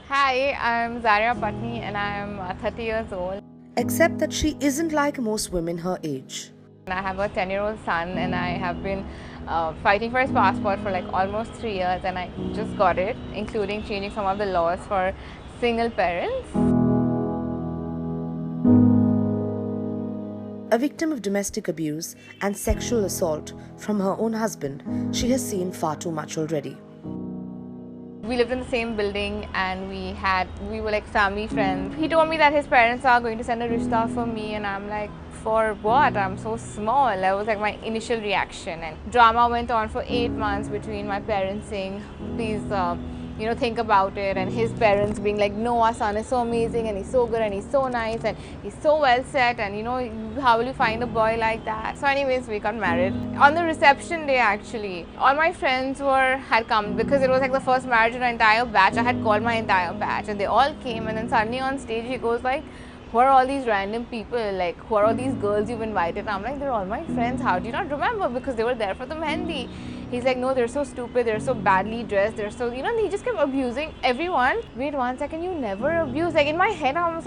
Hi, I'm Zaaria Patni and I'm 30 years old. Except that she isn't like most women her age. I have a 10-year-old son and I have been fighting for his passport for like almost 3 years, and I just got it, including changing some of the laws for single parents. A victim of domestic abuse and sexual assault from her own husband, she has seen far too much already. We lived in the same building and we were like family friends. He told me that his parents are going to send a rishta for me, and I'm like, for what? I'm so small. That was like my initial reaction. And drama went on for 8 months between my parents saying, please think about it, and his parents being like, no, our son is so amazing and he's so good and he's so nice and he's so well set, and how will you find a boy like that? So anyways, we got married. On the reception day, actually, all my friends had come because it was like the first marriage in our entire batch. I had called my entire batch and they all came, and then suddenly on stage he goes like, who are all these random people, like who are all these girls you've invited? And I'm like, they're all my friends. How do you not remember? Because they were there for the mehendi. He's like, no, they're so stupid, they're so badly dressed, they're so, he just kept abusing everyone. Wait 1 second, you never abuse? Like in my head I was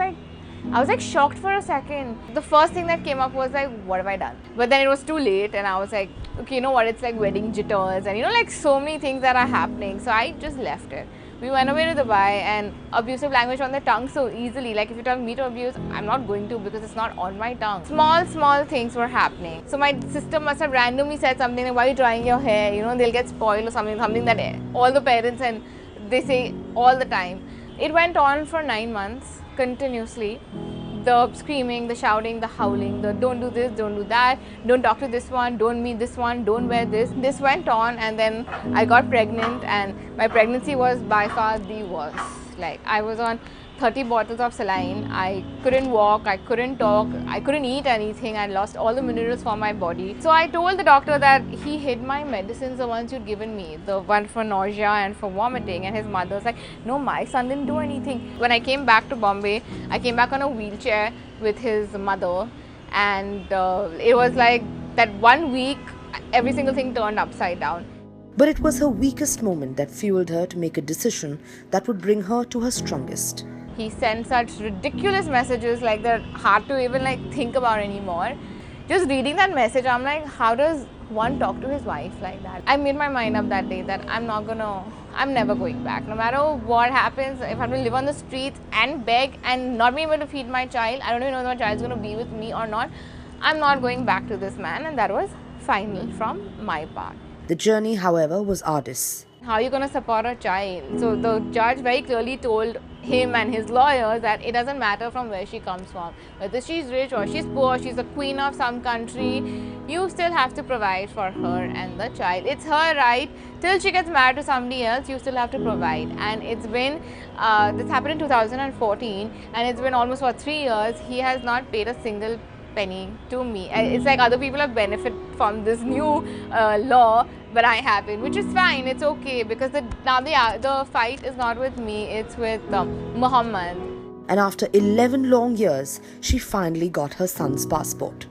like shocked for a second. The first thing that came up was like, what have I done? But then it was too late and I was like, okay, you know what, it's like wedding jitters and like so many things that are happening. So I just left it. We went away to Dubai, and abusive language on the tongue so easily. Like if you tell me to abuse, I'm not going to, because it's not on my tongue. Small things were happening. So my sister must have randomly said something like, why are you drying your hair? They'll get spoiled or something that all the parents and they say all the time. It went on for 9 months continuously. The screaming, the shouting, the howling, the don't do this, don't do that, don't talk to this one, don't meet this one, don't wear this. This went on, and then I got pregnant, and my pregnancy was by far the worst. Like I was on 30 bottles of saline. I couldn't walk, I couldn't talk, I couldn't eat anything. I lost all the minerals from my body. So I told the doctor that he hid my medicines, the ones you'd given me, the one for nausea and for vomiting. And his mother was like, no, my son didn't do anything. When I came back to Bombay, I came back on a wheelchair with his mother, and it was like that 1 week, every single thing turned upside down. But it was her weakest moment that fueled her to make a decision that would bring her to her strongest. He sent such ridiculous messages, like they're hard to even think about anymore. Just reading that message, I'm like, how does one talk to his wife like that? I made my mind up that day that I'm never going back. No matter what happens, if I have to live on the streets and beg and not be able to feed my child, I don't even know if my child's going to be with me or not, I'm not going back to this man. And that was final from my part. The journey, however, was arduous. How are you going to support a child? So the judge very clearly told him and his lawyers that it doesn't matter from where she comes from. Whether she's rich or she's poor, she's a queen of some country, you still have to provide for her and the child. It's her right. Till she gets married to somebody else, you still have to provide. And it's been, this happened in 2014, and it's been almost for 3 years. He has not paid a single penny to me. It's like other people have benefited from this new law, but I haven't, which is fine. It's okay, because now the fight is not with me, it's with Muhammad. And after 11 long years, she finally got her son's passport.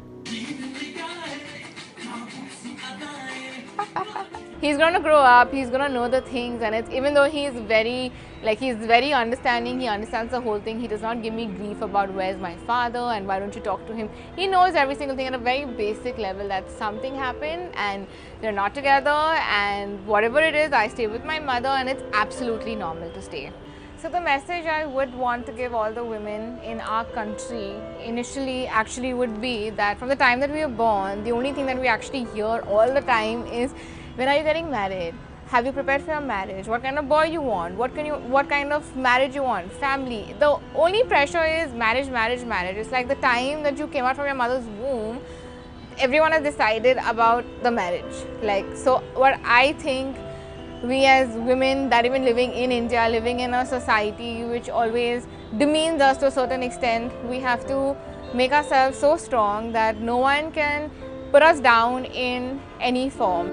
He's going to grow up, he's going to know the things, and it's, even though he's very understanding, he understands the whole thing. He does not give me grief about where's my father and why don't you talk to him. He knows every single thing at a very basic level, that something happened and they're not together, and whatever it is, I stay with my mother, and it's absolutely normal to stay. So the message I would want to give all the women in our country initially actually would be that from the time that we were born, the only thing that we actually hear all the time is, when are you getting married? Have you prepared for your marriage? What kind of boy you want? What kind of marriage you want? Family. The only pressure is marriage. It's like the time that you came out from your mother's womb, everyone has decided about the marriage. So what I think, we as women that even living in India, living in a society which always demeans us to a certain extent, we have to make ourselves so strong that no one can put us down in any form.